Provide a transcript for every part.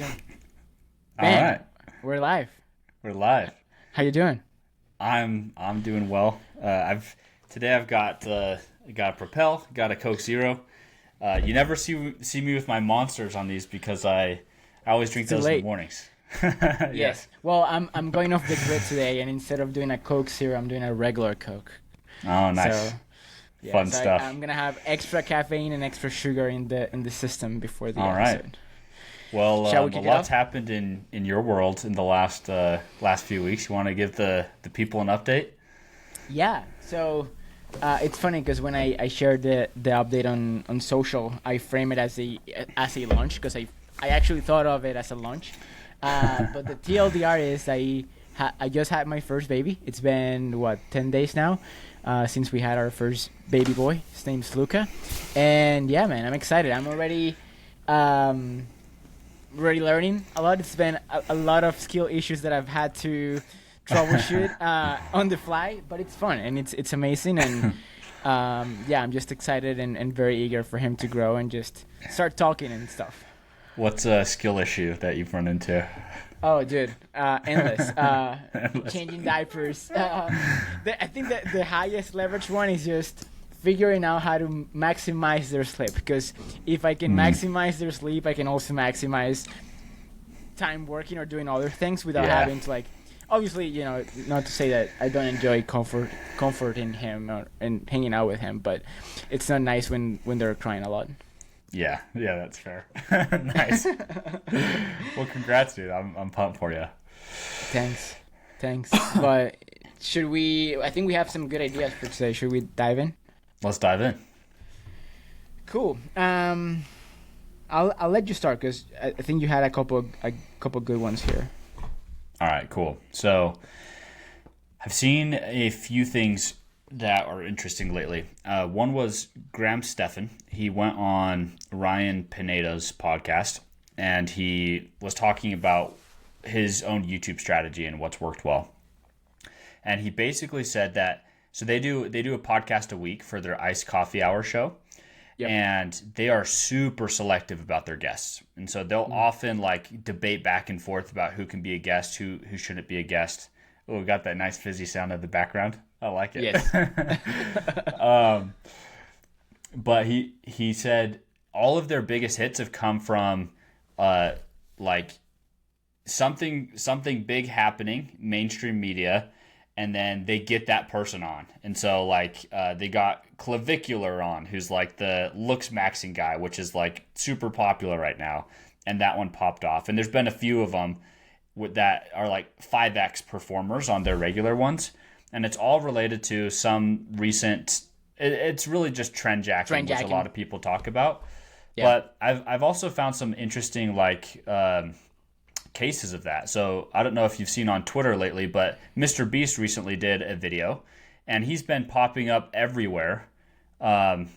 soon. All Bam, right, we're live. we're live. How you doing? I'm doing well. I've got a Propel, got a Coke Zero. You never see me with my monsters on these because I always It's drink too those in the late. mornings. Yes. Yes. Well, I'm going off the grid today, and instead of doing a Coke Zero, I'm doing a regular Coke. Oh, So nice, yeah, fun so stuff. I'm gonna have extra caffeine and extra sugar in the system before the All right. episode. Well, Shall we a kick it lot's off? happened in your world in the last few weeks. You want to give the people an update? Yeah. So it's funny because when I shared the update on social, I frame it as a lunch because I actually thought of it as a lunch. But the TLDR is I just had my first baby. It's been what 10 days now since we had our first baby boy. His name's Luca, and yeah, man, I'm excited. I'm um, already learning a lot. It's been a lot of skill issues that I've had to troubleshoot on the fly, but it's fun and it's amazing. And yeah, I'm just excited and very eager for him to grow and just start talking and stuff. What's a skill issue that you've run into? Oh, dude, endless. Endless. Changing diapers. I think that the highest leverage one is just figuring out how to maximize their sleep. Because if I can Mm, maximize their sleep, I can also maximize time working or doing other things without yeah. having to like. Obviously, not to say that I don't enjoy comforting him and hanging out with him, but it's not nice when they're crying a lot. Yeah, yeah, that's fair. Nice. Well, congrats, dude. I'm pumped for you. Thanks, thanks. But should we? I think we have some good ideas for today. Should we dive in? Let's dive in. Cool. I'll let you start because I think you had a couple good ones here. All right, cool. So I've seen a few things that are interesting lately. One was Graham Stephan. He went on Ryan Pineda's podcast, and he was talking about his own YouTube strategy and what's worked well. And he basically said that so they do a podcast a week for their iced coffee hour show, Yep. and they are super selective about their guests. And so they'll often like debate back and forth about who can be a guest, who shouldn't be a guest. Oh, we got that nice fizzy sound in the background. I like it. Yes. But he said all of their biggest hits have come from like something big happening, mainstream media, and then they get that person on. And so like they got Clavicular on, who's like the looks maxing guy, which is like super popular right now, and that one popped off. And there's been a few of them that are like 5x performers on their regular ones, and it's all related to some recent. It's really just trend jacking, Trend which a lot jacking. of people talk about. Yeah. But I've also found some interesting like cases of that. So I don't know if you've seen on Twitter lately, but Mr. Beast recently did a video, and he's been popping up everywhere. Um,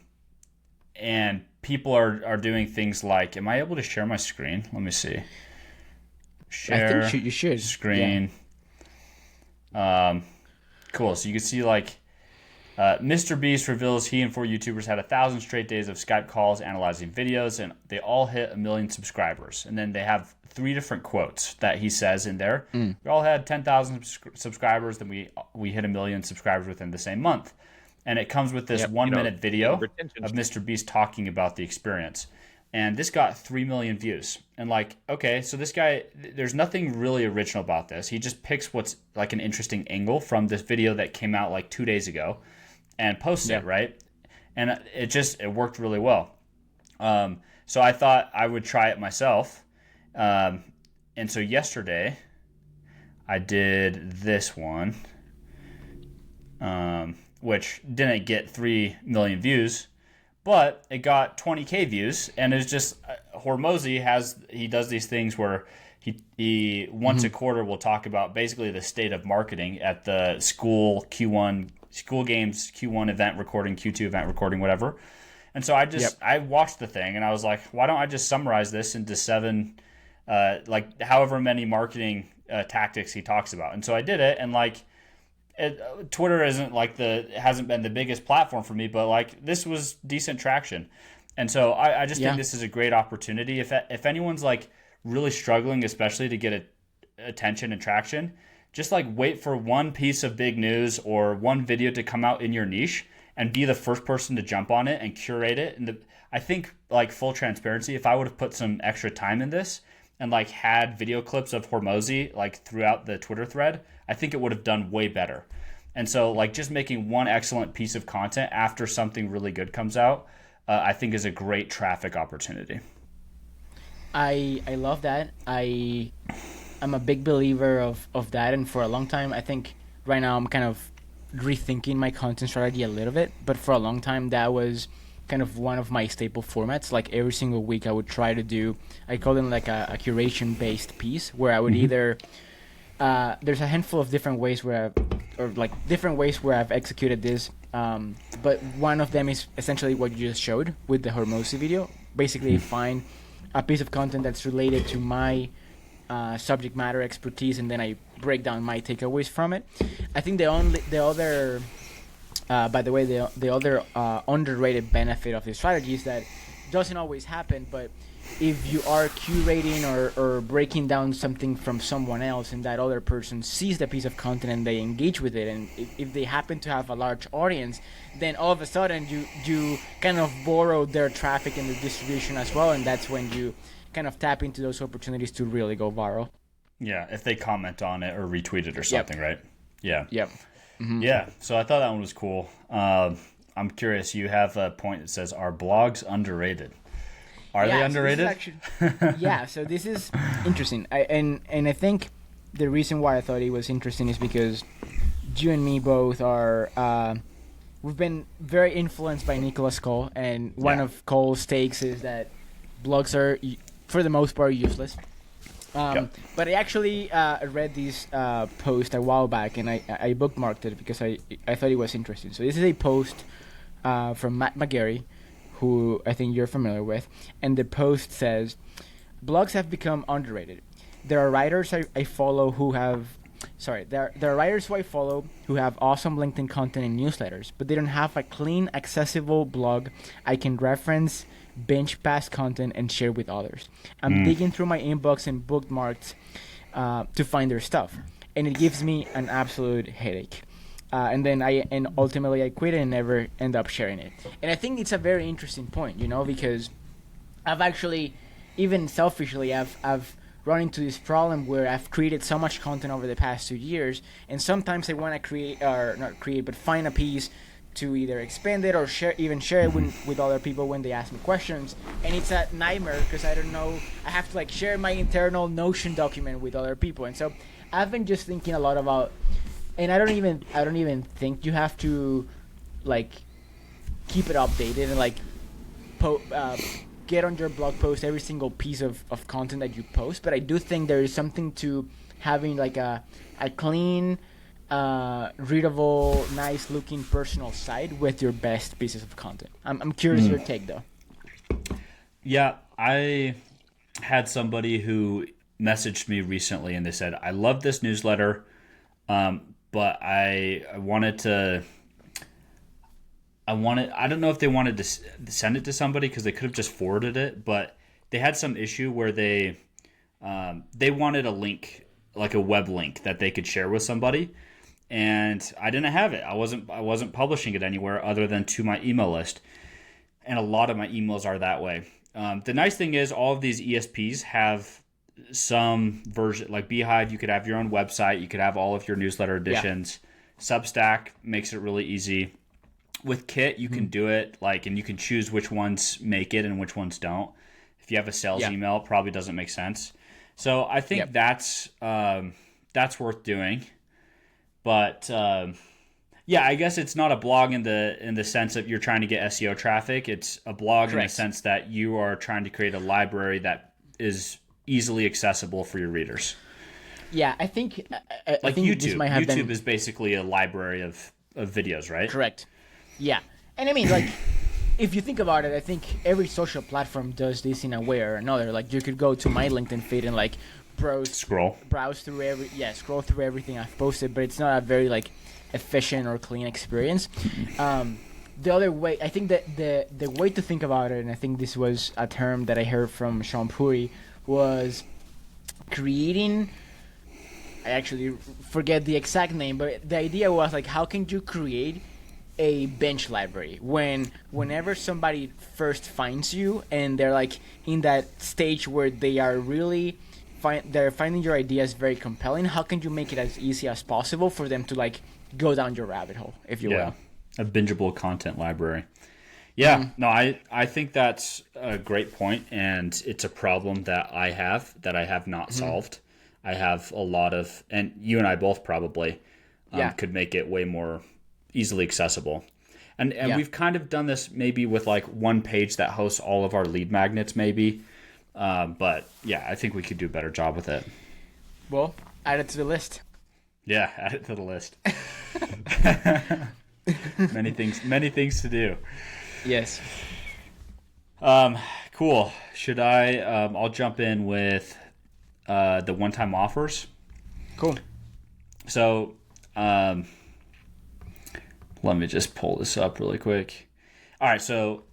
and people are doing things like, am I able to share my screen? Let me see. I think Share you should. Yeah. screen. Cool. So you can see like Mr. Beast reveals he and four YouTubers had 1,000 straight days of Skype calls analyzing videos, and they all hit 1 million subscribers. And then they have three different quotes that he says in there. We all had 10,000 subscribers, then we hit 1 million subscribers within the same month. And it comes with this Yep, 1 minute video retention. of Mr. Beast talking about the experience. And this got 3 million views. And like, okay, so this guy, there's nothing really original about this. He just picks what's like an interesting angle from this video that came out like 2 days ago and posts Yeah. it, right? And it worked really well. So I thought I would try it myself. And so yesterday I did this one, which didn't get 3 million views, but it got 20K views. And it's just Hormozy he does these things where he once a quarter will talk about basically the state of marketing at the school games Q1 event recording, Q2 event recording, whatever. And so I watched the thing and I was like, why don't I just summarize this into 7 like however many marketing tactics he talks about. And so I did it, and like Twitter hasn't been the biggest platform for me, but like this was decent traction. And so I just think this is a great opportunity. If anyone's like really struggling, especially to get attention and traction, just like wait for one piece of big news or one video to come out in your niche and be the first person to jump on it and curate it. And I think, like, full transparency, if I would have put some extra time in this and like had video clips of Hormozy like throughout the Twitter thread, I think it would have done way better. And so, like, just making one excellent piece of content after something really good comes out, I think is a great traffic opportunity. I love that. I'm a big believer of that, and for a long time, I think right now I'm kind of rethinking my content strategy a little bit, but for a long time that was kind of one of my staple formats. Like every single week I would try to do, I call them like a curation based piece, where I would either there's a handful of different ways where I've executed this, but one of them is essentially what you just showed with the Hormozy video. Basically find a piece of content that's related to my subject matter expertise, and then I break down my takeaways from it. I think the other underrated benefit of this strategy is that it doesn't always happen, but if you are curating or breaking down something from someone else and that other person sees the piece of content and they engage with it, and if they happen to have a large audience, then all of a sudden you kind of borrow their traffic and the distribution as well, and that's when you kind of tap into those opportunities to really go viral. Yeah, if they comment on it or retweet it or something, right? Yeah. Yep. Mm-hmm. Yeah, so I thought that one was cool. I'm curious, you have a point that says, are blogs underrated? Are they underrated? So this is interesting. I think the reason why I thought it was interesting is because you and me both are we've been very influenced by Nicholas Cole, and one of Cole's takes is that blogs are, for the most part, useless. But I actually read this post a while back, and I bookmarked it because I thought it was interesting. So this is a post from Matt McGarry, who I think you're familiar with, and the post says, blogs have become underrated. There are writers I follow who have awesome LinkedIn content and newsletters, but they don't have a clean, accessible blog I can reference, binge past content, and share with others. I'm digging through my inbox and bookmarks to find their stuff, and it gives me an absolute headache. And ultimately I quit it and never end up sharing it. And I think it's a very interesting point, because I've actually, even selfishly, I've run into this problem where I've created so much content over the past 2 years, and sometimes I want to find a piece to either expand it or share it with other people when they ask me questions, and it's a nightmare because I don't know, I have to share my internal Notion document with other people. And so I've been just thinking a lot about, and I don't even think you have to keep it updated and get on your blog post every single piece of content that you post, but I do think there is something to having a clean, readable, nice looking personal site with your best pieces of content. I'm curious your take though. Yeah, I had somebody who messaged me recently and they said, I love this newsletter, but I don't know if they wanted to send it to somebody because they could have just forwarded it, but they had some issue where they wanted a link, like a web link that they could share with somebody, and I didn't have it. I wasn't publishing it anywhere other than to my email list, and a lot of my emails are that way. The nice thing is all of these ESPs have some version, like Beehive, you could have your own website, you could have all of your newsletter editions. Substack makes it really easy. With Kit, you can do it, and you can choose which ones make it and which ones don't. If you have a sales email, it probably doesn't make sense. So I think that's worth doing. But I guess it's not a blog in the sense that you're trying to get SEO traffic. It's a blog in the sense that you are trying to create a library that is easily accessible for your readers. Yeah, I think like think YouTube. This might have YouTube is basically a library of videos, right? Correct. Yeah, and I mean, if you think about it, I think every social platform does this in a way or another. You could go to my LinkedIn feed and browse through everything I've posted, but it's not a very efficient or clean experience. The other way, I think that the way to think about it, and I think this was a term that I heard from Sean Puri, was creating. I actually forget the exact name, but the idea was like, how can you create a bench library whenever somebody first finds you and they're like in that stage where they are really they're finding your ideas very compelling. How can you make it as easy as possible for them to like go down your rabbit hole, if you will? A bingeable content library. Yeah, no, I think that's a great point, and it's a problem that I have not solved. I have a lot of, and you and I both probably could make it way more easily accessible. And we've kind of done this maybe with like one page that hosts all of our lead magnets maybe. But yeah, I think we could do a better job with it. Well, add it to the list. Yeah, add it to the list. Many things to do. Yes. Cool. Should I, I'll jump in with the one-time offers. Cool. So, let me just pull this up really quick. All right, so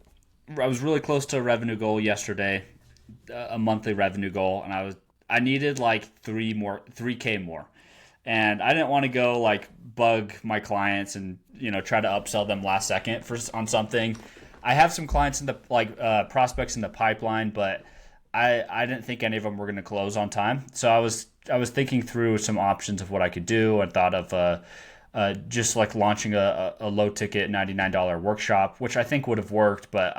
I was really close to a revenue goal yesterday, a monthly revenue goal, and I needed like 3K more. And I didn't want to go like bug my clients and, try to upsell them last second on something. I have some clients in the prospects in the pipeline, but I didn't think any of them were going to close on time. So I was thinking through some options of what I could do, and thought of just like launching a low ticket $99 workshop, which I think would have worked. But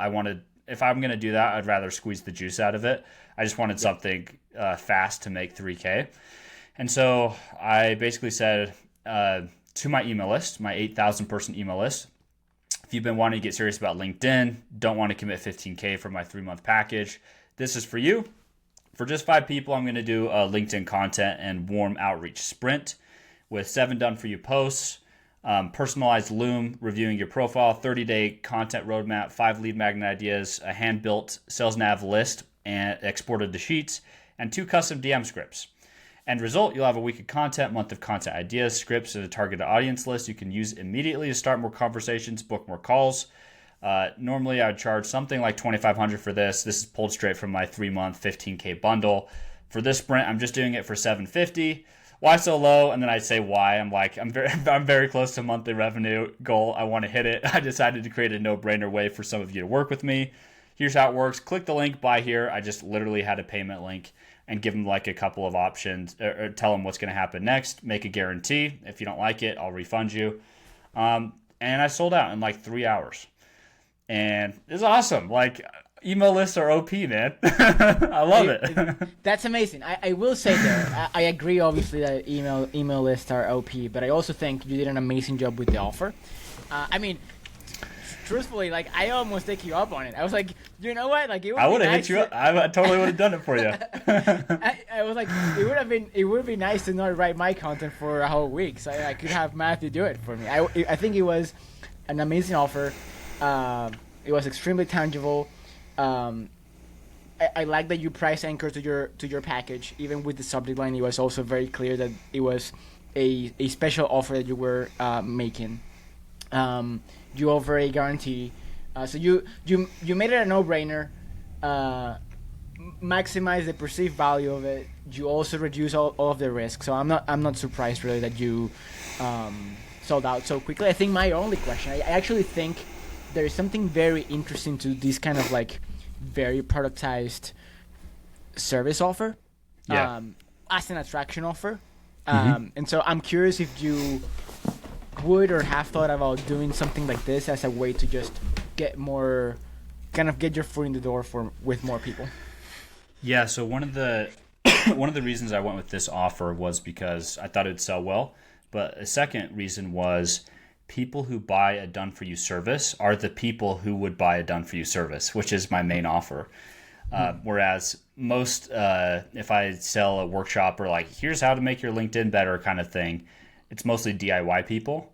if I'm going to do that, I'd rather squeeze the juice out of it. I just wanted something fast to make 3K. And so I basically said to my email list, my 8,000 person email list, if you've been wanting to get serious about LinkedIn, don't want to commit 15K for my 3-month package, this is for you. For just 5 people, I'm going to do a LinkedIn content and warm outreach sprint with 7 done-for-you posts, personalized Loom, reviewing your profile, 30-day content roadmap, 5 lead magnet ideas, a hand-built sales nav list and exported to Sheets, and 2 custom DM scripts. End result, you'll have a week of content, month of content ideas, scripts, and a targeted audience list you can use immediately to start more conversations, book more calls. Normally, I would charge something like $2,500 for this. This is pulled straight from my 3-month 15K bundle. For this sprint, I'm just doing it for $750. Why so low? And then I'd say why. I'm very close to monthly revenue goal. I want to hit it. I decided to create a no-brainer way for some of you to work with me. Here's how it works. Click the link, buy here. I just literally had a payment link and give them like a couple of options, or tell them what's going to happen next. Make a guarantee. If you don't like it, I'll refund you. And I sold out in like 3 hours. And it's awesome. Like, email lists are OP, man. I love it. That's amazing. I will say there, I agree obviously that email lists are OP, but I also think you did an amazing job with the offer. Truthfully, like, I almost take you up on it. I was like, you know what? Like, I would have hit you up. I totally would have done it for you. I was like, it would be nice to not write my content for a whole week, so I could have Matthew do it for me. I think it was an amazing offer. It was extremely tangible. I like that you price anchor to your package. Even with the subject line, it was also very clear that it was a special offer that you were making. You offer a guarantee, so you made it a no-brainer. Maximize the perceived value of it. You also reduce all of the risk. So I'm not surprised really that you sold out so quickly. I think my only question, I actually think there is something very interesting to this kind of like very productized service offer, as an attraction offer. And so I'm curious if you would or have thought about doing something like this as a way to just get your foot in the door with more people. Yeah, so one of the reasons I went with this offer was because I thought it would sell well, but a second reason was people who buy a done-for-you service are the people who would buy a done-for-you service, which is my main offer. Whereas most, if I sell a workshop or like, here's how to make your LinkedIn better kind of thing, it's mostly DIY people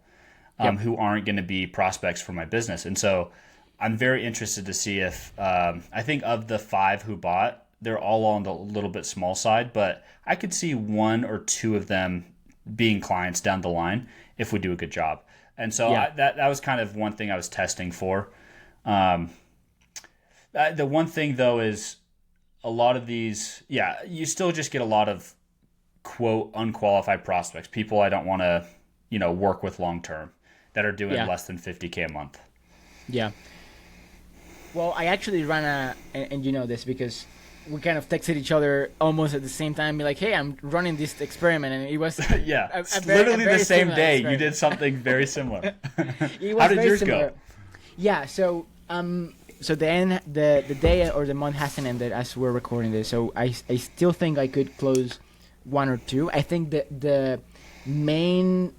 who aren't going to be prospects for my business. And so I'm very interested to see if, I think of the 5 who bought, they're all on the little bit small side, but I could see 1 or 2 of them being clients down the line if we do a good job. And so that was kind of one thing I was testing for. The one thing though is a lot of these, yeah, you still just get a lot of quote unqualified prospects, people I don't want to, work with long term that are doing less than 50K a month. Yeah. Well, I actually ran and you know this because we kind of texted each other almost at the same time, be like, "Hey, I'm running this experiment," and it was literally the same day. Experiment. You did something very similar. How did yours go? Yeah, so the day or the month hasn't ended as we're recording this, so I still think I could close one or two. I think the main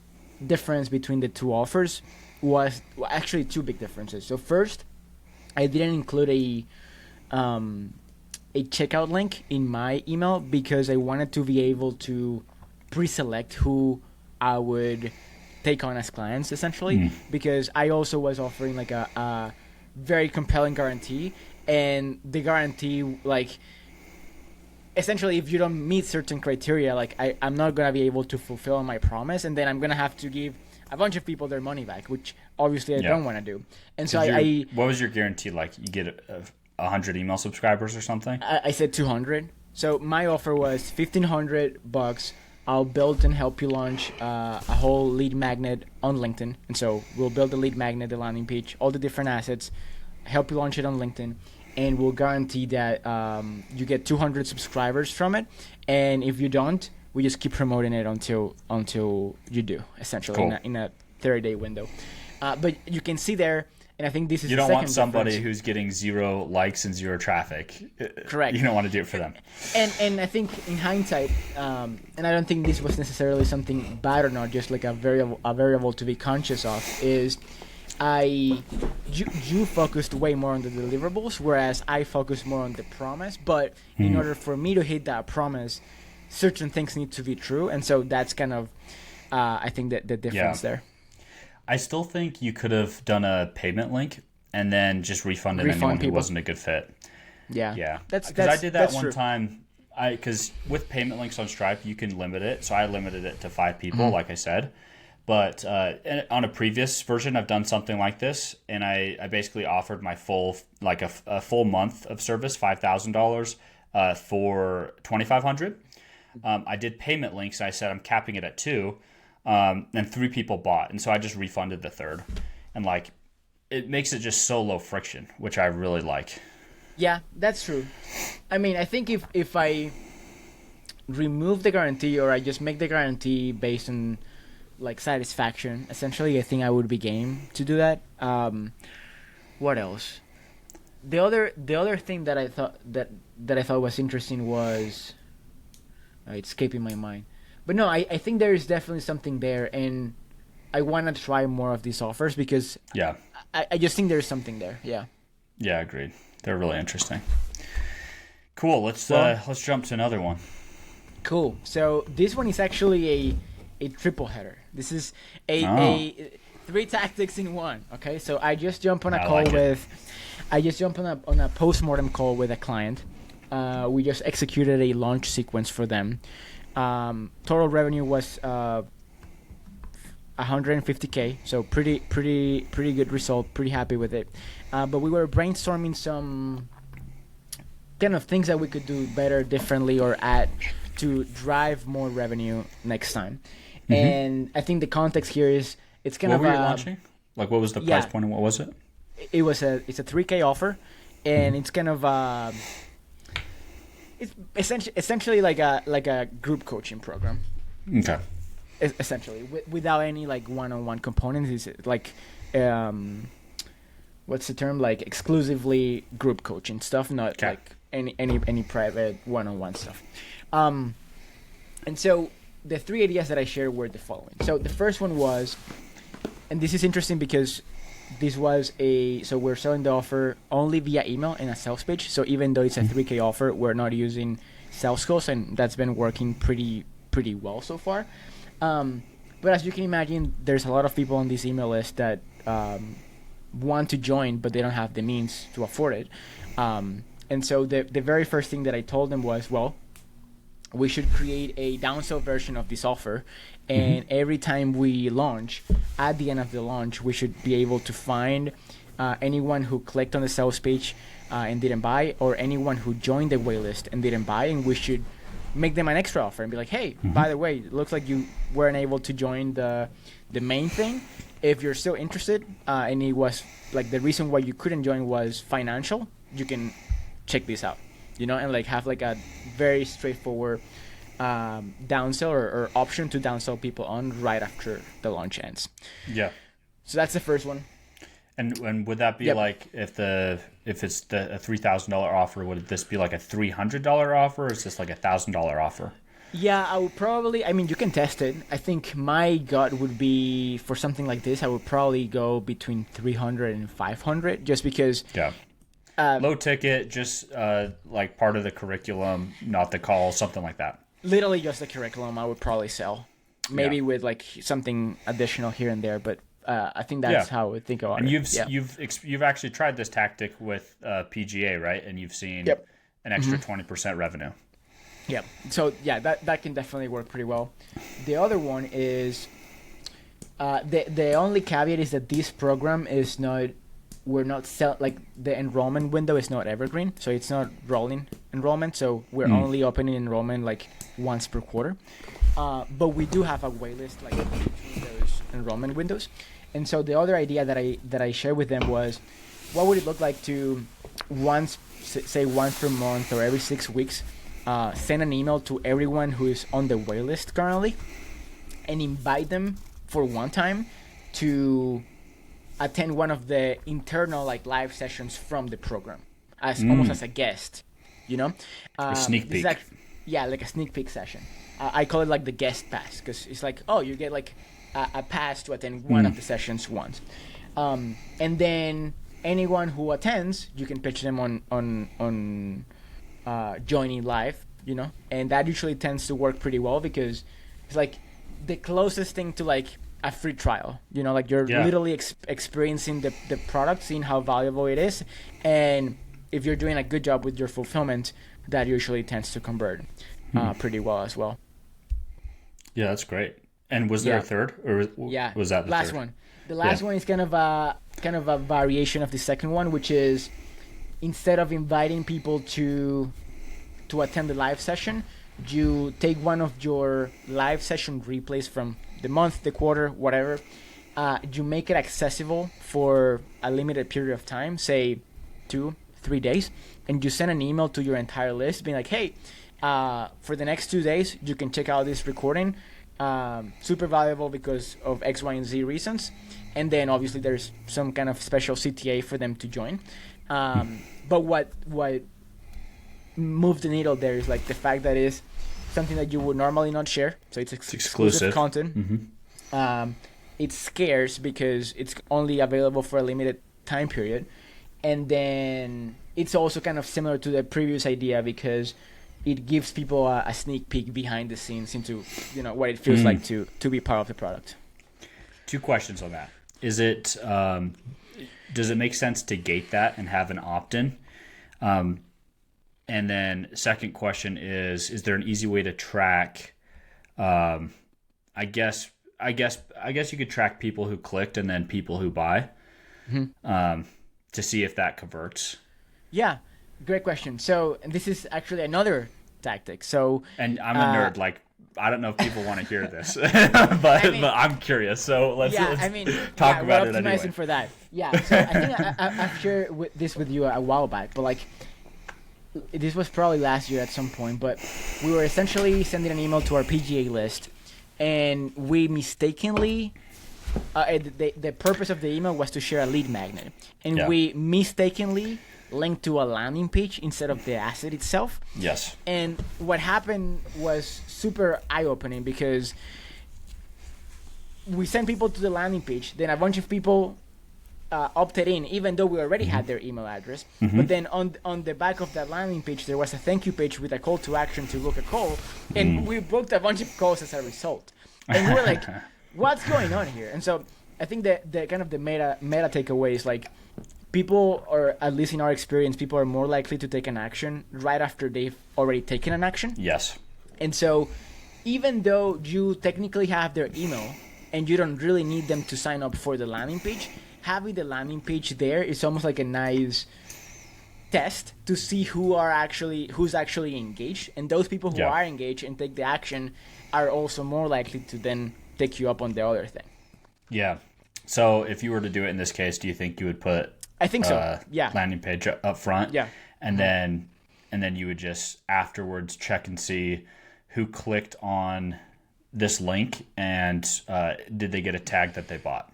difference between the two offers was actually two big differences. So first, I didn't include a checkout link in my email because I wanted to be able to pre-select who I would take on as clients, essentially, because I also was offering like a very compelling guarantee, and the guarantee, like, essentially, if you don't meet certain criteria, like I'm not gonna be able to fulfill my promise, and then I'm gonna have to give a bunch of people their money back, which obviously I don't want to do. And so what was your guarantee? Like, you get 100 email subscribers or something? I said 200. So my offer was $1,500. I'll build and help you launch a whole lead magnet on LinkedIn. And so we'll build the lead magnet, the landing page, all the different assets, help you launch it on LinkedIn, and we'll guarantee that you get 200 subscribers from it. And if you don't, we just keep promoting it until you do, essentially, cool. in a 30-day window. But you can see there, and I think this is you don't want somebody who's getting 0 likes and 0 traffic. Correct. You don't want to do it for them. And I think in hindsight, and I don't think this was necessarily something bad or not, just like a variable to be conscious of, is you focused way more on the deliverables, whereas I focused more on the promise. But in order for me to hit that promise, certain things need to be true, and so that's kind of, I think, that the difference there. I still think you could have done a payment link and then just refunded anyone who wasn't a good fit. Yeah. Because I did that one time. Because with payment links on Stripe, you can limit it. So I limited it to 5 people, like I said. But on a previous version, I've done something like this, and I basically offered my full, like a full month of service, $5,000 for $2,500. I did payment links, and I said I'm capping it at 2. And 3 people bought, and so I just refunded the 3rd, and like it makes it just so low friction, which I really like. Yeah, that's true. I mean, I think if I remove the guarantee, or I just make the guarantee based on like satisfaction, essentially, I think I would be game to do that. What else? The other thing that I thought that I thought was interesting was it's escaping my mind. But no, I think there is definitely something there, and I want to try more of these offers because I just think there's something there. Yeah. Yeah, agreed. They're really interesting. Cool. Let's jump to another one. Cool. So this one is actually a triple header. This is a 3 tactics in one. Okay. So I just jumped on a call on a postmortem call with a client. We just executed a launch sequence for them. Total revenue was 150K, so pretty good result. Pretty happy with it. But we were brainstorming some kind of things that we could do better, differently, or add to drive more revenue next time. And I think the context here is it's kind of. What were you launching? Like, what was the price point and what was it? It's a 3K offer, and it's kind of. It's essentially like a group coaching program. Okay. Essentially, without any like one-on-one components, it's like what's the term? Like exclusively group coaching stuff, not like any private one-on-one stuff. And so the 3 ideas that I shared were the following. So the first one was, and this is interesting because this was so we're selling the offer only via email and a sales page. So even though it's a 3K offer, we're not using sales calls, and that's been working pretty well so far. But as you can imagine, there's a lot of people on this email list that want to join, but they don't have the means to afford it. And so the very first thing that I told them was, well, we should create a downsell version of this offer. And every time we launch, at the end of the launch, we should be able to find anyone who clicked on the sales page and didn't buy, or anyone who joined the waitlist and didn't buy, and we should make them an extra offer and be like, hey, by the way, it looks like you weren't able to join the main thing. If you're still interested, and it was like the reason why you couldn't join was financial, you can check this out, and like have like a very straightforward downsell or option to downsell people on right after the launch ends. Yeah. So that's the first one. And would that be like if it's a $3,000 offer, would this be like a $300 offer, or is this like a $1,000 offer? Yeah, I would probably. I mean, you can test it. I think my gut would be for something like this. I would probably go between 300 and 500, just because. Yeah. Low ticket, just like part of the curriculum, not the call, something like that. Literally just the curriculum. I would probably sell, maybe with like something additional here and there, but. I think that's how I would think about it. And you've actually tried this tactic with PGA, right? And you've seen an extra 20% revenue. Yeah. So that can definitely work pretty well. The other one is the only caveat is that this program is not. We're not like the enrollment window is not evergreen, so it's not rolling enrollment. So we're only opening enrollment like once per quarter. But we do have a waitlist like between those enrollment windows. And so the other idea that I shared with them was, what would it look like to once per month or every 6 weeks, send an email to everyone who is on the waitlist currently, and invite them for one time to attend one of the internal like live sessions from the program, as almost as a guest, A sneak peek. Like a sneak peek session. I call it like the guest pass, because it's like, oh, you get like a pass to attend one of the sessions once, and then anyone who attends, you can pitch them on joining live, and that usually tends to work pretty well, because it's like the closest thing to like a free trial, like you're literally experiencing the product, seeing how valuable it is, and if you're doing a good job with your fulfillment, that usually tends to convert pretty well as well. Yeah, that's great. And was there a third, or was that the last third? one? The last one is kind of a variation of the second one, which is instead of inviting people to attend the live session, you take one of your live session replays from the month, the quarter, whatever. You make it accessible for a limited period of time, say 2-3 days, and you send an email to your entire list being like, hey, for the next 2 days, you can check out this recording. Super valuable because of X, Y, and Z reasons. And then obviously there's some kind of special CTA for them to join. But what moved the needle there is like the fact that it's something that you would normally not share. So it's exclusive content. Mm-hmm. It's scarce because it's only available for a limited time period. And then it's also kind of similar to the previous idea because it gives people a sneak peek behind the scenes into what it feels like to be part of the product. 2 questions on that. Is it does it make sense to gate that and have an opt-in? And then second question is there an easy way to track? I guess you could track people who clicked and then people who buy, to see if that converts. Yeah. Great question. So this is actually another tactic. And I'm a nerd. Like, I don't know if people want to hear this, but I'm curious. So let's talk about it anyway. Optimizing for that. Yeah. So I think I've shared this with you a while back, but like this was probably last year at some point. But we were essentially sending an email to our PGA list, and we mistakenly. The purpose of the email was to share a lead magnet, and we mistakenly linked to a landing page instead of the asset itself. Yes. And what happened was super eye-opening because we sent people to the landing page, then a bunch of people opted in, even though we already had their email address. But then on the back of that landing page, there was a thank you page with a call to action to book a call, and we booked a bunch of calls as a result. And we were like, what's going on here? And so I think that the kind of the meta takeaway is like, people, or at least in our experience, people are more likely to take an action right after they've already taken an action. Yes. And so even though you technically have their email and you don't really need them to sign up for the landing page, having the landing page there is almost like a nice test to see who's actually engaged, and those people who are engaged and take the action are also more likely to then take you up on the other thing. Yeah. So if you were to do it in this case, do you think you would put I think so. Yeah. landing page up front? Yeah. And then you would just afterwards check and see who clicked on this link and did they get a tag that they bought?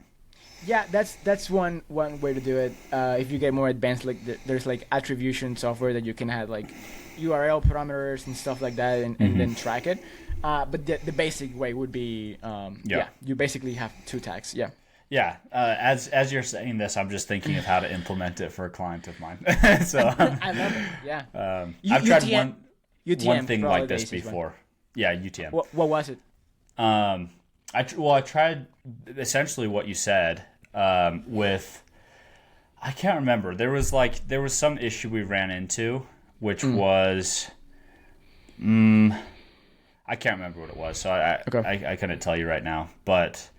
Yeah, that's one way to do it. If you get more advanced, like there's like attribution software that you can have like URL parameters and stuff like that, and then track it. But the basic way would be, you basically have 2 tags. Yeah. Yeah. As you're saying this, I'm just thinking of how to implement it for a client of mine. So I love it. Yeah. I've tried UTM one thing like this before. Yeah, UTM. What was it? I tried essentially what you said with, I can't remember. There was some issue we ran into, which was, I can't remember what it was. So I couldn't tell you right now, but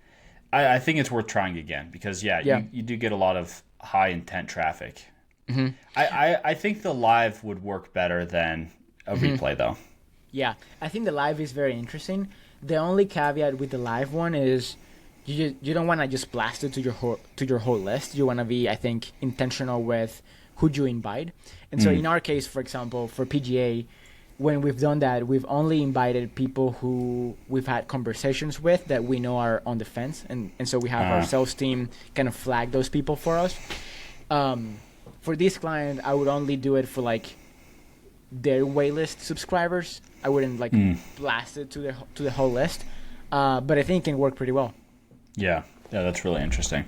I think it's worth trying again because you do get a lot of high intent traffic. Mm-hmm. I think the live would work better than a replay though. Yeah, I think the live is very interesting. The only caveat with the live one is you don't want to just blast it to your whole list. You want to be, I think, intentional with who you invite. And so in our case, for example, for PGA, when we've done that, we've only invited people who we've had conversations with that we know are on the fence. And so we have our sales team kind of flag those people for us. For this client, I would only do it for like their waitlist subscribers. I wouldn't like blast it to the whole list. But I think it can work pretty well. Yeah, that's really interesting.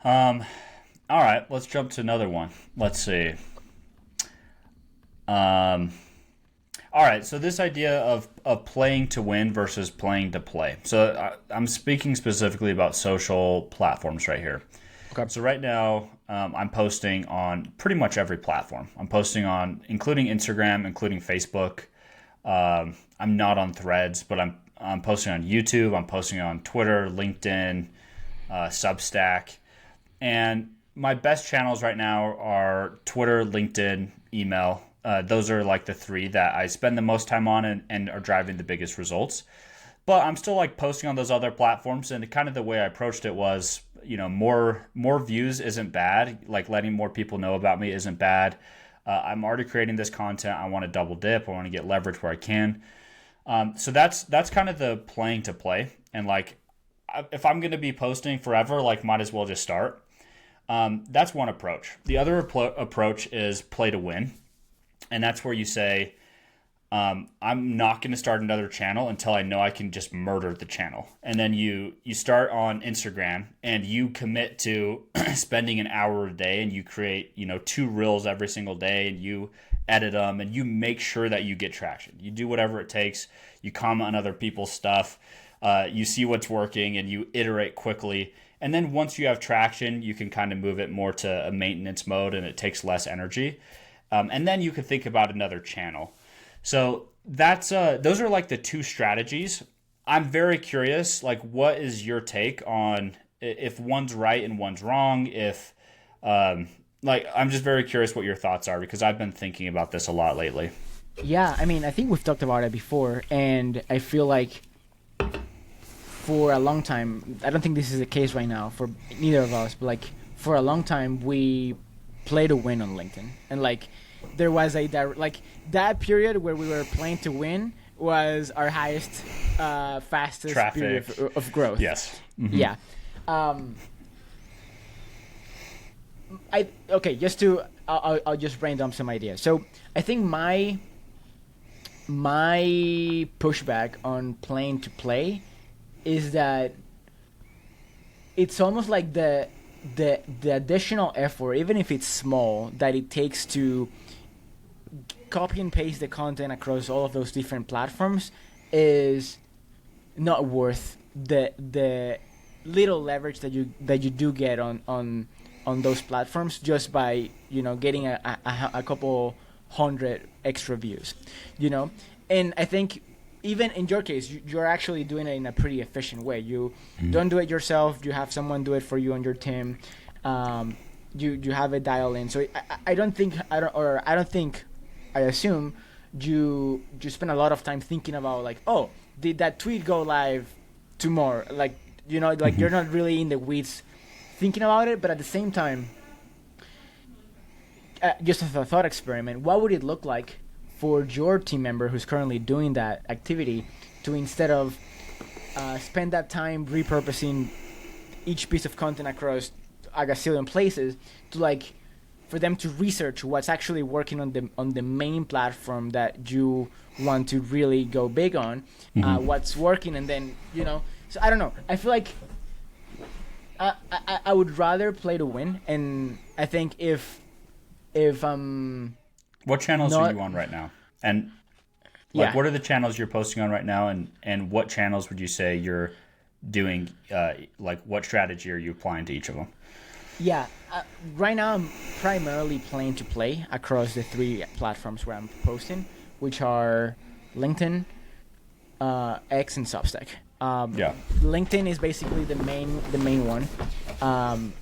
All right, let's jump to another one. Let's see. All right, so this idea of playing to win versus playing to play. So I'm speaking specifically about social platforms right here. Okay. So right now, I'm posting on pretty much every platform. I'm posting on, including Instagram, including Facebook. I'm not on Threads, but I'm posting on YouTube. I'm posting on Twitter, LinkedIn, Substack. And my best channels right now are Twitter, LinkedIn, email. Those are like the 3 that I spend the most time on and are driving the biggest results. But I'm still like posting on those other platforms, and kind of the way I approached it was, more views isn't bad. Like letting more people know about me isn't bad. I'm already creating this content. I want to double dip. I want to get leverage where I can. So that's kind of the playing to play. And like, if I'm going to be posting forever, like might as well just start. That's one approach. The other approach is play to win. And that's where you say, I'm not going to start another channel until I know I can just murder the channel. And then you start on Instagram and you commit to spending an hour a day, and you create, 2 reels every single day, and you edit them, and you make sure that you get traction. You do whatever it takes. You comment on other people's stuff. You see what's working, and you iterate quickly. And then once you have traction, you can kind of move it more to a maintenance mode, and it takes less energy. And then you could think about another channel. So that's those are like the 2 strategies. I'm very curious, like, what is your take on if one's right and one's wrong? If I'm just very curious what your thoughts are, because I've been thinking about this a lot lately. Yeah, I mean, I think we've talked about it before, and I feel like for a long time, I don't think this is the case right now for neither of us, but like for a long time we play to win on LinkedIn, and like there was that period where we were playing to win was our highest, fastest traffic period of growth. Yes. Mm-hmm. Yeah. I'll just brain dump some ideas. So I think my pushback on playing to play is that it's almost like the additional effort, even if it's small, that it takes to copy and paste the content across all of those different platforms is not worth the little leverage that you do get on those platforms just by getting a couple hundred extra views, and I think even in your case you're actually doing it in a pretty efficient way. You don't do it yourself, you have someone do it for you on your team. you have it dialed in. So I don't think I assume you spend a lot of time thinking about like, oh, did that tweet go live tomorrow? Like, like you're not really in the weeds thinking about it, but at the same time, just as a thought experiment, what would it look like for your team member who's currently doing that activity to, instead of spend that time repurposing each piece of content across a gazillion places, to like for them to research what's actually working on the main platform that you want to really go big on, what's working, and then So I don't know. I feel like I would rather play to win, and I think if what channels are you on right now? And what are the channels you're posting on right now, and what channels would you say you're doing, like what strategy are you applying to each of them? Yeah, right now I'm primarily playing to play across the 3 platforms where I'm posting, which are LinkedIn, X, and Substack. LinkedIn is basically the main one.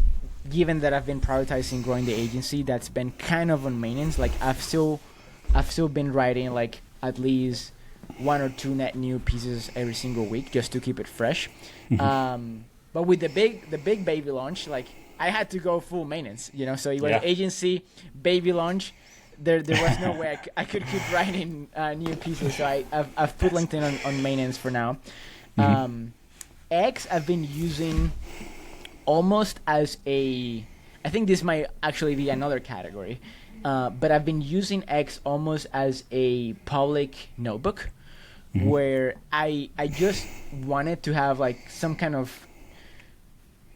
Given that I've been prioritizing growing the agency, that's been kind of on maintenance. Like I've still been writing like at least 1 or 2 net new pieces every single week just to keep it fresh. But with the big baby launch, like I had to go full maintenance, So it was agency, baby launch. There was no way I could keep writing new pieces. So I've put LinkedIn on maintenance for now. X I've been using almost as I think this might actually be another category, but I've been using X almost as a public notebook, where I just wanted to have like some kind of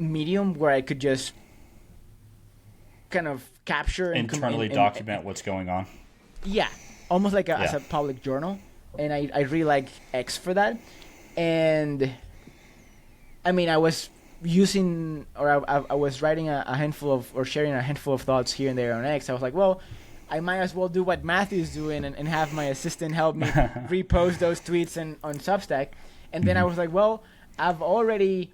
medium where I could just kind of capture and internally document what's going on. Yeah, almost like as a public journal, and I really like X for that. And I mean, I was using, or I was writing a handful of, or sharing a handful of thoughts here and there on X. I was like, well, I might as well do what Matthew's doing and have my assistant help me repost those tweets on Substack. And then I was like, well, I've already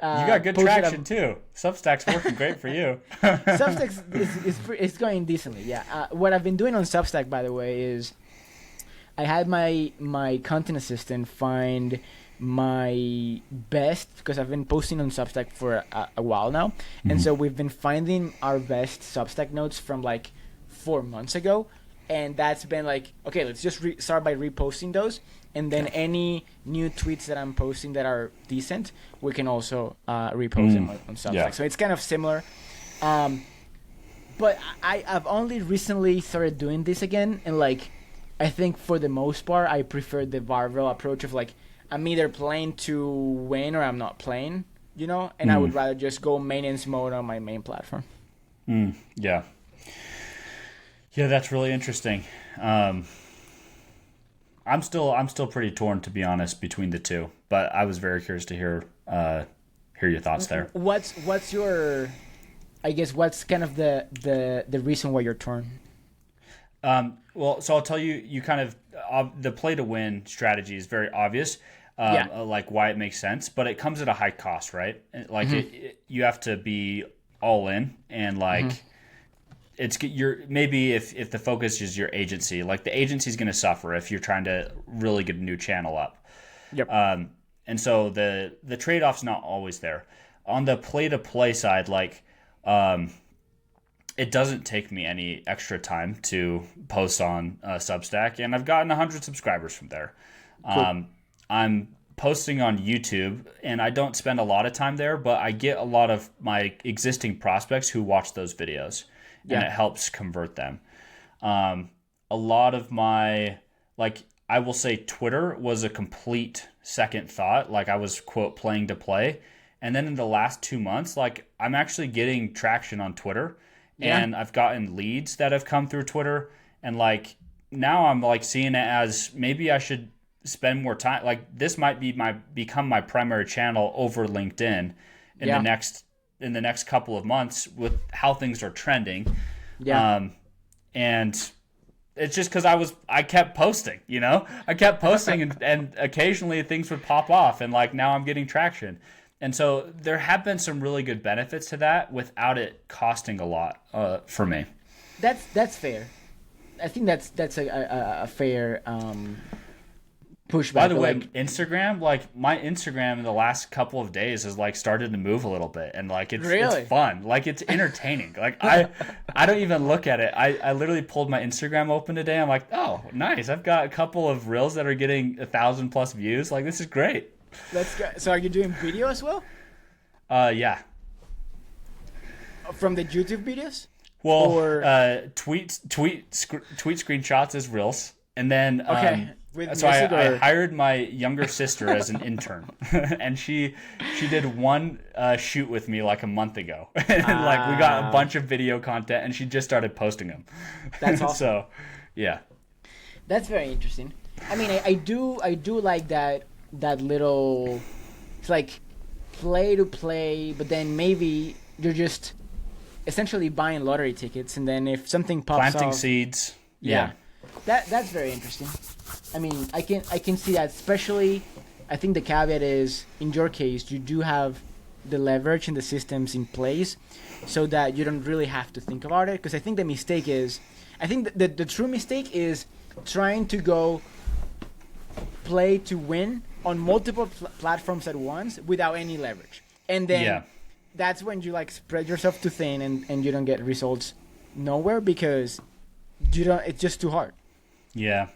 you got good traction too. Substack's working great for you. Substack is going decently, yeah. What I've been doing on Substack, by the way, is I had my content assistant find my best, because I've been posting on Substack for a while now, and so we've been finding our best Substack notes from like 4 months ago, and that's been like, okay, let's just start by reposting those, and then any new tweets that I'm posting that are decent, we can also repost them on Substack. Yeah. So it's kind of similar. But I've only recently started doing this again, and like I think for the most part I prefer the barbell approach of like, I'm either playing to win or I'm not playing, and I would rather just go maintenance mode on my main platform. Yeah, that's really interesting. I'm still pretty torn, to be honest, between the two, but I was very curious to hear your thoughts there. What's your, I guess, what's kind of the reason why you're torn? Well, so I'll tell you, you kind of, the play to win strategy is very obvious, like why it makes sense, but it comes at a high cost, right? Like you have to be all in, and like it's maybe if the focus is your agency, like the agency's going to suffer if you're trying to really get a new channel up. Yep. And so the trade-off's not always there. On the play to play side, like, it doesn't take me any extra time to post on Substack, and I've gotten 100 subscribers from there. Cool. I'm posting on YouTube, and I don't spend a lot of time there, but I get a lot of my existing prospects who watch those videos, and it helps convert them. A lot of my, like, I will say Twitter was a complete second thought. Like, I was, quote, playing to play. And then in the last 2 months, like, I'm actually getting traction on Twitter. Yeah. And I've gotten leads that have come through Twitter. And, like, now I'm, like, seeing it as maybe I should spend more time. Like, this might be become my primary channel over LinkedIn in the next couple of months with how things are trending. Yeah. And it's just because I kept posting, I kept posting and occasionally things would pop off, and like now I'm getting traction. And so there have been some really good benefits to that without it costing a lot for me. That's fair. I think that's a fair pushback. By the way, like, Instagram, like my Instagram in the last couple of days has like started to move a little bit, and like Really? it's fun, like it's entertaining. Like I don't even look at it. I literally pulled my Instagram open today. I'm like, oh, nice. I've got a couple of reels that are getting 1,000+ views. Like this is great. let's go. So are you doing video as well Yeah. from the YouTube videos? Well, Or- tweet screenshots as reels, and then Okay. With so music I or- hired my younger sister as an intern, and she did one shoot with me like a month ago, and like we got a bunch of video content, and she just started posting them. That's awesome. So, yeah, That's very interesting. I mean, I do like that little. It's like play to play, but then maybe you're just essentially buying lottery tickets, and then if something pops planting off, seeds. yeah, that's very interesting. I mean, I can see that, especially. I think the caveat is, in your case, you do have the leverage and the systems in place, so that you don't really have to think about it. Because I think the mistake is, I think the true mistake is trying to go play to win on multiple platforms at once without any leverage, and then Yeah. that's when you like spread yourself too thin, and you don't get results nowhere because you don't. It's just too hard. Yeah.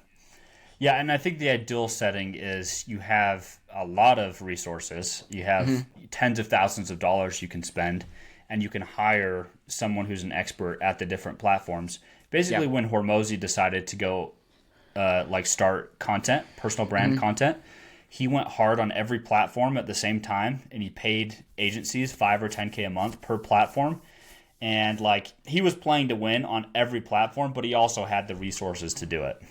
Yeah, and I think the ideal setting is you have a lot of resources. You have tens of thousands of dollars you can spend, and you can hire someone who's an expert at the different platforms. Basically, Yeah. when Hormozy decided to go start content, personal brand content, he went hard on every platform at the same time, and he paid agencies $5 or $10K a month per platform. And like he was playing to win on every platform, but he also had the resources to do it.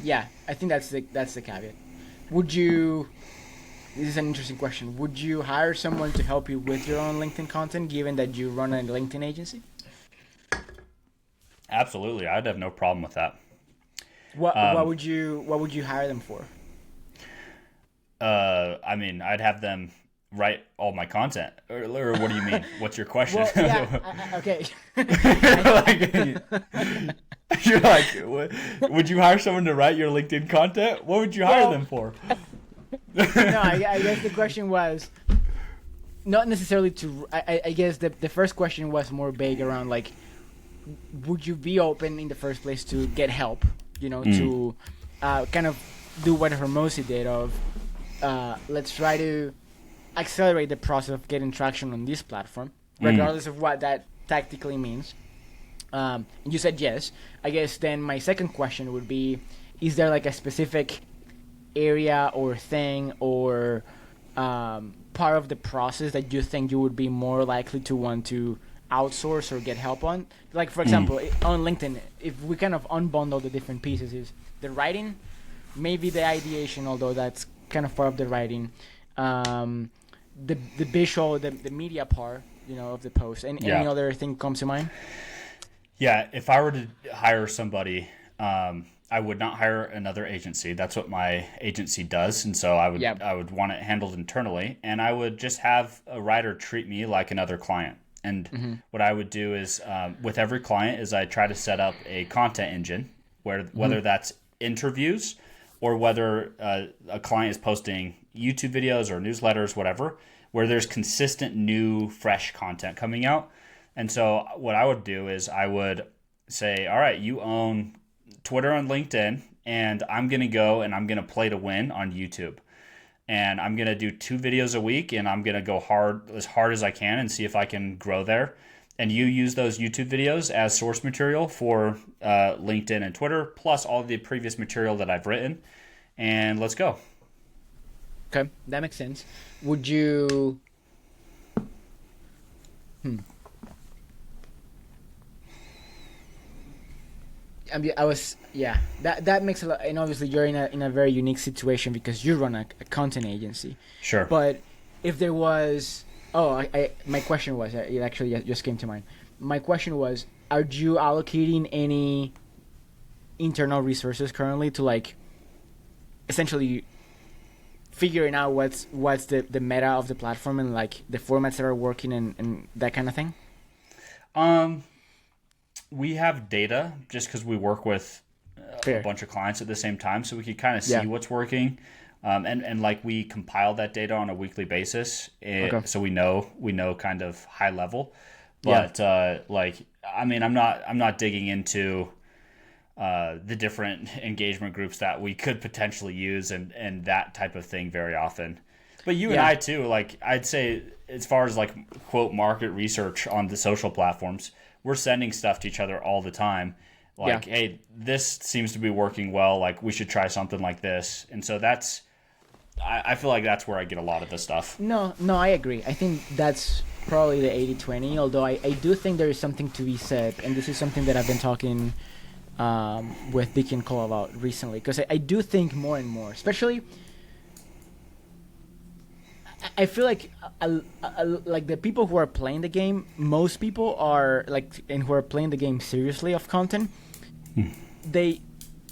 Yeah, I think that's the caveat. Would you? This is an interesting question. Would you hire someone to help you with your own LinkedIn content, given that you run a LinkedIn agency? Absolutely, I'd have no problem with that. What would you hire them for? I mean, I'd have them write all my content. Or what do you mean? What's your question? Well, yeah, okay. You're like, would you hire someone to write your LinkedIn content? What would you hire them for? No, I guess the question was not necessarily to. I guess the first question was more vague around like, would you be open in the first place to get help? You know, to kind of do what Hormozy did of let's try to accelerate the process of getting traction on this platform, regardless of what that tactically means. You said yes. I guess then my second question would be, is there like a specific area or thing or part of the process that you think you would be more likely to want to outsource or get help on? Like, for example, on LinkedIn, if we kind of unbundle the different pieces, is the writing, maybe the ideation, although that's kind of part of the writing, the visual, the media part, you know, of the post, and any other thing comes to mind? Yeah, if I were to hire somebody, I would not hire another agency. That's what my agency does, and so I would want it handled internally, and I would just have a writer treat me like another client. And what I would do is, with every client, is I try to set up a content engine whether that's interviews or whether a client is posting YouTube videos or newsletters, whatever, where there's consistent new, fresh content coming out. And so what I would do is I would say, all right, you own Twitter and LinkedIn, and I'm going to go and I'm going to play to win on YouTube. And I'm going to do 2 videos a week, and I'm going to go hard as I can and see if I can grow there. And you use those YouTube videos as source material for LinkedIn and Twitter, plus all the previous material that I've written. And let's go. Okay, that makes sense. Would you... That makes a lot, and obviously you're in a very unique situation because you run a content agency. Sure. But if there was, my question was, it actually just came to mind. My question was, are you allocating any internal resources currently to like, essentially figuring out what's the meta of the platform and like the formats that are working and that kind of thing? We have data just because we work with Fair. a bunch of clients at the same time, so we can kind of see Yeah. what's working. And like we compile that data on a weekly basis, Okay. so we know kind of high level. Yeah. But like, I mean, I'm not digging into the different engagement groups that we could potentially use and that type of thing very often. But you and Yeah. I too, like I'd say as far as like quote market research on the social platforms, we're sending stuff to each other all the time. Like, Yeah. hey, this seems to be working well. Like we should try something like this. And so I feel like that's where I get a lot of this stuff. No, I agree. I think that's probably the 80-20, although I do think there is something to be said, and this is something that I've been talking with Dick and Cole about recently, because I do think more and more, especially, I feel like like the people who are playing the game, most people are like, and who are playing the game seriously of content,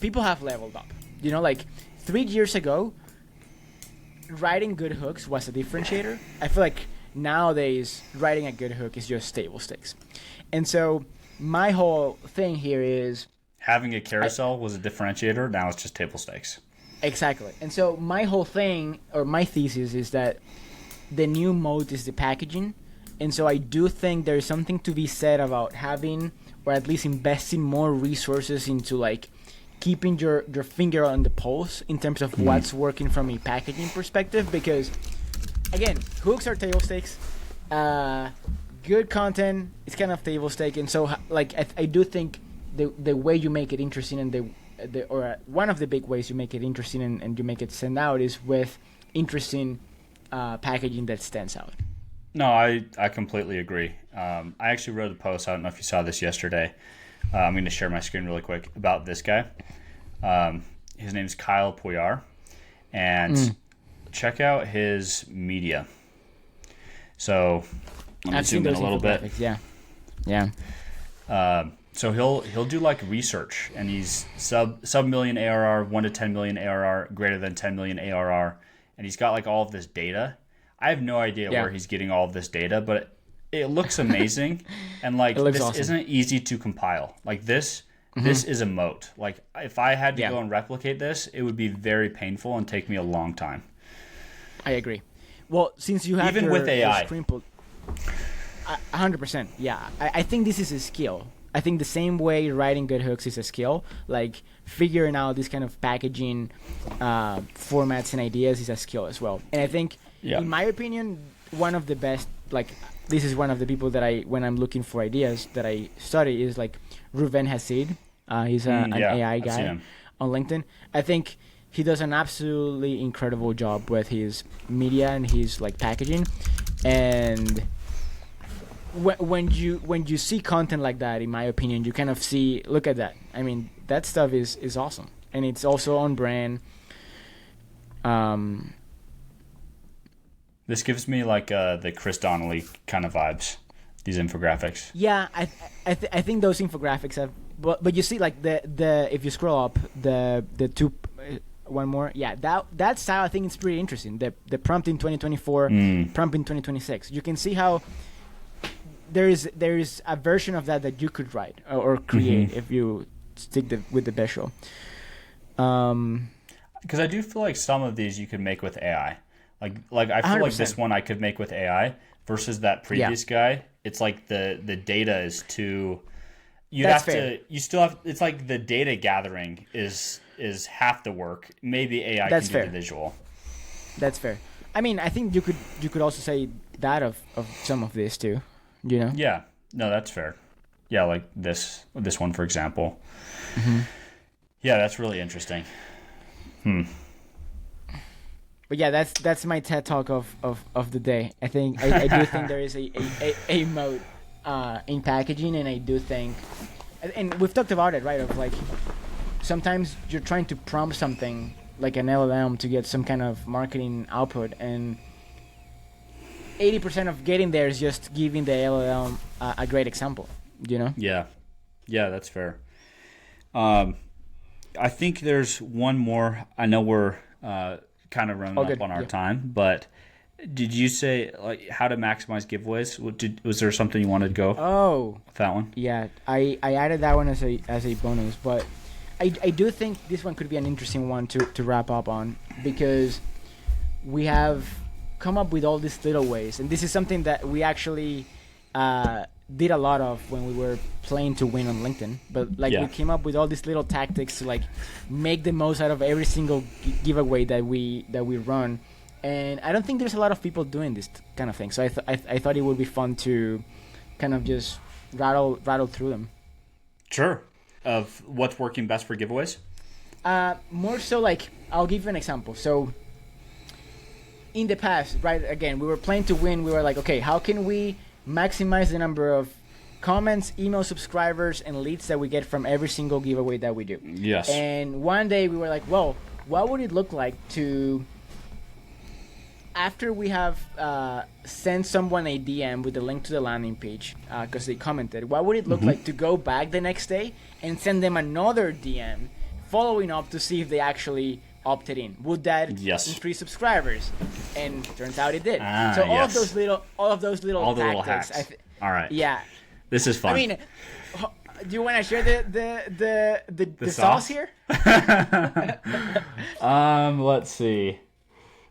people have leveled up. You know, like 3 years ago, writing good hooks was a differentiator. I feel like nowadays writing a good hook is just table stakes. And so my whole thing here is Having a carousel was a differentiator. Now it's just table stakes. exactly. And so my whole thing, or my thesis, is that the new mode is the packaging. And so I do think there's something to be said about having, or at least investing more resources into like keeping your finger on the pulse in terms of what's working from a packaging perspective, because again, hooks are table stakes. Good content is kind of table stake, and so like I do think the way you make it interesting, and one of the big ways you make it interesting and you make it stand out is with interesting packaging that stands out. No, I completely agree. I actually wrote a post. I don't know if you saw this yesterday. I'm going to share my screen really quick about this guy. His name's Kyle Poyar, and check out his media. So let me zoom in a little bit. Yeah. So he'll do like research, and he's sub million ARR, 1 to 10 million ARR, greater than 10 million ARR, and he's got like all of this data. I have no idea where he's getting all of this data, but it looks amazing, and like this awesome. isn't easy to compile. Like this is a moat. Like if I had to go and replicate this, it would be very painful and take me a long time. I agree. Well, since you have even with AI, 100%. Yeah, I think this is a skill. I think the same way writing good hooks is a skill, like figuring out this kind of packaging formats and ideas is a skill as well. And I think, in my opinion, one of the best, like this is one of the people that when I'm looking for ideas that I study is like Ruven Hassid. He's an AI guy on LinkedIn. I think he does an absolutely incredible job with his media and his like packaging. And when you see content like that, in my opinion, you kind of see, look at that. I mean, that stuff is awesome, and it's also on brand. This gives me like the Chris Donnelly kind of vibes. These infographics. Yeah, I think those infographics have, but you see like the if you scroll up the two. One more, that style I think is pretty interesting. The prompt in 2024, prompt in 2026. You can see how there is a version of that you could write or create if you stick with the visual. Because I do feel like some of these you could make with AI. Like I feel 100%. like this one I could make with AI versus that previous guy. It's like the data is too. You still have. It's like the data gathering is half the work. Maybe AI can do the visual. That's fair. I mean, I think you could also say that of some of this too. You know? Yeah. No, that's fair. Yeah, like this one for example. Yeah, that's really interesting. But yeah, that's my TED talk of the day. I think I do think there is a mode in packaging, and I do think, and we've talked about it, right? Of like sometimes you're trying to prompt something like an LLM to get some kind of marketing output, and 80% of getting there is just giving the LLM a great example. You know? Yeah, that's fair. I think there's one more. I know we're kind of running All up good. on our Yeah. time, but did you say like how to maximize giveaways? Was there something you wanted to go Oh, with that one? yeah. I added that one as a bonus, but I do think this one could be an interesting one to wrap up on, because we have come up with all these little ways, and this is something that we actually did a lot of when we were playing to win on LinkedIn. But like Yeah. we came up with all these little tactics to like make the most out of every single giveaway that we run, and I don't think there's a lot of people doing this kind of thing. So I thought it would be fun to kind of just rattle through them. Sure. Of what's working best for giveaways? More so, like, I'll give you an example. So in the past, right, again, we were playing to win. We were like, okay, how can we maximize the number of comments, email subscribers, and leads that we get from every single giveaway that we do? Yes. And one day we were like, well, what would it look like to, after we have sent someone a DM with a link to the landing page because they commented, what would it look like to go back the next day and send them another DM following up to see if they actually opted in? Would that increase subscribers? And turns out it did. So all of those little all the tactics. little hacks. All right. Yeah. This is fun. I mean, do you want to share the sauce here? Let's see.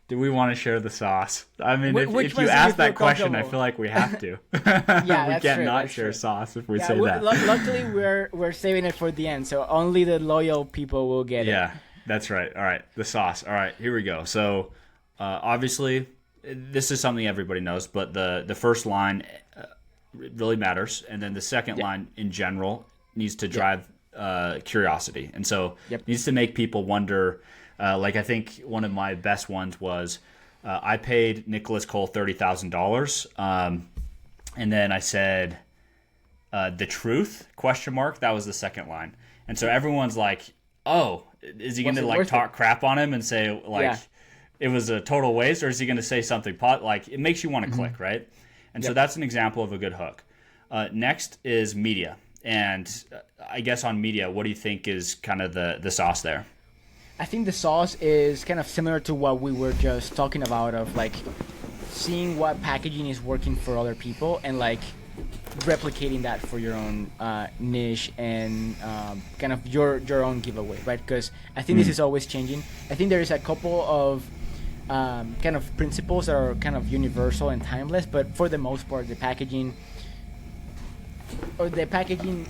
Do we want to share the sauce? I mean, Which if you ones do ask you feel that question, I comfortable? feel like we have to. Yeah, we that's can't true, not that's share true. sauce if we Yeah, say that. luckily we're saving it for the end, so only the loyal people will get it. Yeah, that's right. All right, the sauce. All right, here we go. So, obviously, this is something everybody knows, but the first line really matters, and then the second line in general needs to drive curiosity, and so needs to make people wonder. Like I think one of my best ones was I paid Nicholas Cole $30,000, and then I said the truth ? That was the second line, and so everyone's like, "Oh, is he going to like talk crap on him and say like it was a total waste, or is he going to say something like it makes you want to click, right?" And so that's an example of a good hook. Next is media, and I guess on media, what do you think is kind of the sauce there? I think the sauce is kind of similar to what we were just talking about, of like seeing what packaging is working for other people and like replicating that for your own niche and kind of your own giveaway, right? Because I think this is always changing. I think there is a couple of kind of principles that are kind of universal and timeless, but for the most part, the packaging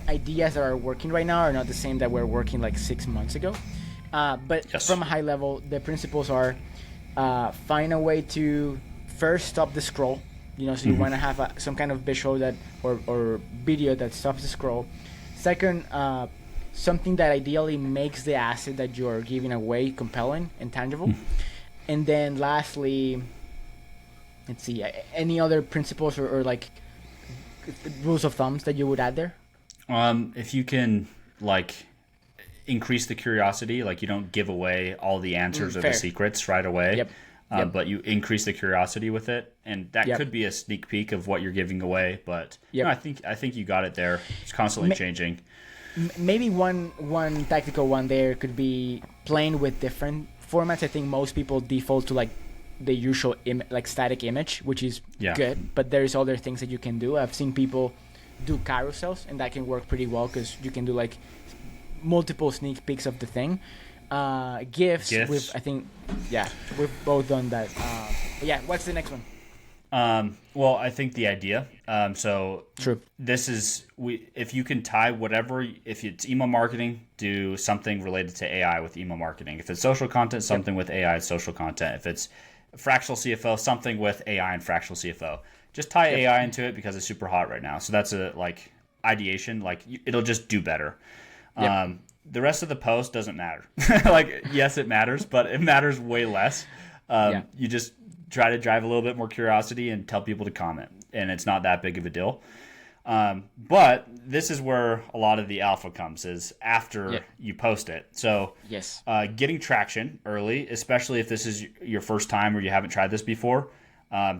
ideas that are working right now are not the same that were working like 6 months ago. But from a high level, the principles are find a way to first stop the scroll. So you want to have some kind of visual that or video that stops the scroll. Second, something that ideally makes the asset that you're giving away compelling and tangible. And then lastly, let's see, any other principles or like rules of thumbs that you would add there? If you can like increase the curiosity, like you don't give away all the answers or the secrets right away. But you increase the curiosity with it, and that could be a sneak peek of what you're giving away. But no, I think you got it there. It's constantly changing. Maybe one tactical one there could be playing with different formats. I think most people default to like the usual like static image, which is good. But there's other things that you can do. I've seen people do carousels, and that can work pretty well because you can do like multiple sneak peeks of the thing. GIFs. We've both done that. What's the next one? Well, I think the idea. So true. This is if you can tie whatever, if it's email marketing, do something related to AI with email marketing. If it's social content, something with AI, social content. If it's fractional CFO, something with AI and fractional CFO. Just tie AI into it because it's super hot right now. So that's a like ideation. Like it'll just do better. The rest of the post doesn't matter. Like, yes, it matters, but it matters way less. You just try to drive a little bit more curiosity and tell people to comment, and it's not that big of a deal. But this is where a lot of the alpha comes, is after you post it. So getting traction early, especially if this is your first time or you haven't tried this before.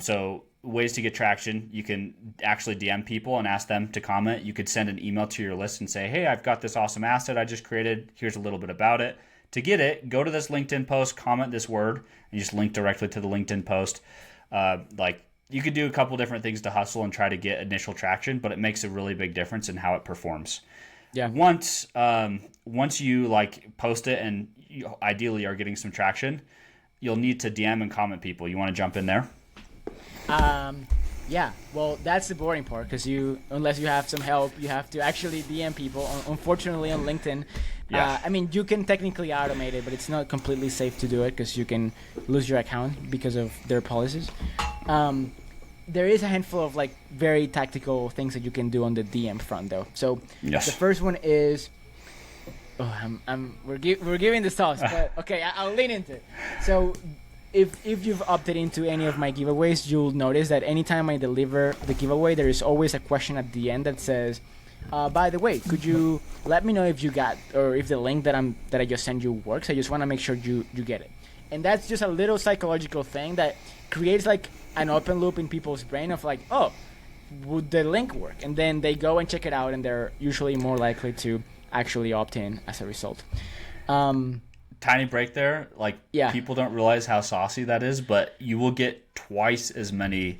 So ways to get traction: you can actually DM people and ask them to comment. You could send an email to your list and say, hey, I've got this awesome asset I just created. Here's a little bit about it. To get it, go to this LinkedIn post, comment this word, and just link directly to the LinkedIn post. Like you could do a couple different things to hustle and try to get initial traction, but it makes a really big difference in how it performs. Yeah. Once you like post it and you ideally are getting some traction, you'll need to DM and comment people. You want to jump in there? Yeah, well, that's the boring part because unless you have some help, you have to actually DM people. Unfortunately, on LinkedIn, Yeah. I mean, you can technically automate it, but it's not completely safe to do it because you can lose your account because of their policies. There is a handful of like very tactical things that you can do on the DM front, though. So Yes. the first one is, we're giving the sauce, but okay, I'll lean into it. So if you've opted into any of my giveaways, you'll notice that anytime I deliver the giveaway, there is always a question at the end that says, by the way, could you let me know if you got, or if the link that I just sent you works? I just want to make sure you get it. And that's just a little psychological thing that creates like an open loop in people's brain of like, oh, would the link work? And then they go and check it out, and they're usually more likely to actually opt in as a result. Tiny break there. Like, people don't realize how saucy that is, but you will get twice as many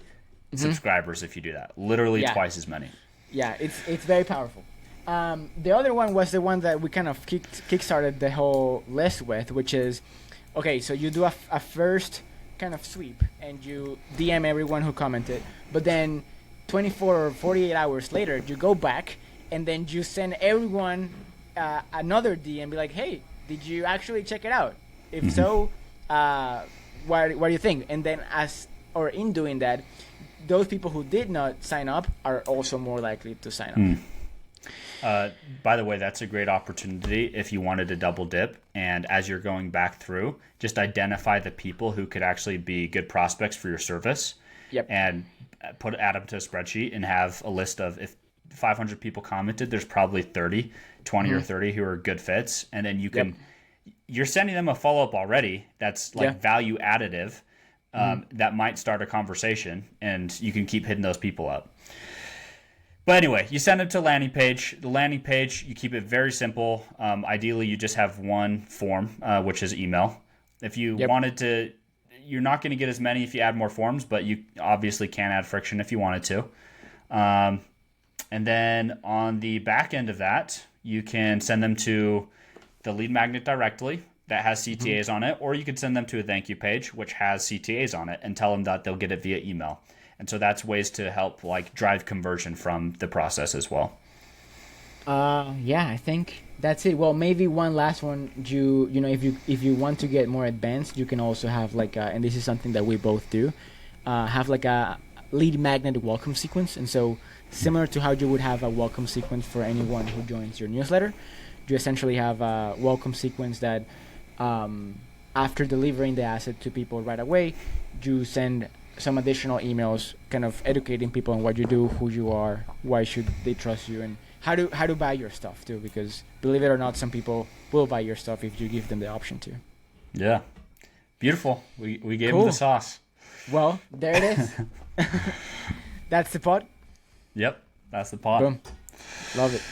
subscribers if you do that. Literally twice as many. Yeah, it's very powerful. The other one was the one that we kind of kickstarted the whole list with, which is, okay, so you do a first kind of sweep, and you DM everyone who commented, but then 24 or 48 hours later, you go back, and then you send everyone another DM, be like, hey, did you actually check it out? If so, what do you think? And then in doing that, those people who did not sign up are also more likely to sign up. By the way, that's a great opportunity if you wanted to double dip. And as you're going back through, just identify the people who could actually be good prospects for your service. Yep. And add them to a spreadsheet and have a list of, if 500 people commented, there's probably 20 or 30 who are good fits. And then you can, you're sending them a follow-up already that's like value additive. That might start a conversation, and you can keep hitting those people up. But anyway, you send them to landing page. The landing page, you keep it very simple. Ideally, you just have one form, which is email. If you wanted to, you're not going to get as many if you add more forms, but you obviously can add friction if you wanted to. And then on the back end of that, you can send them to the lead magnet directly that has CTAs on it, or you could send them to a thank you page, which has CTAs on it, and tell them that they'll get it via email. And so that's ways to help like drive conversion from the process as well. I think that's it. Well, maybe one last one. You know, if you want to get more advanced, you can also have like and this is something that we both do, have like a lead magnet welcome sequence. And so similar to how you would have a welcome sequence for anyone who joins your newsletter, you essentially have a welcome sequence that after delivering the asset to people right away, you send some additional emails kind of educating people on what you do, who you are, why should they trust you, and how to buy your stuff too, because believe it or not, some people will buy your stuff if you give them the option to. Yeah. Beautiful. We gave them the sauce. Well, there it is. That's the pod. Yep. That's the pod. Boom. Love it.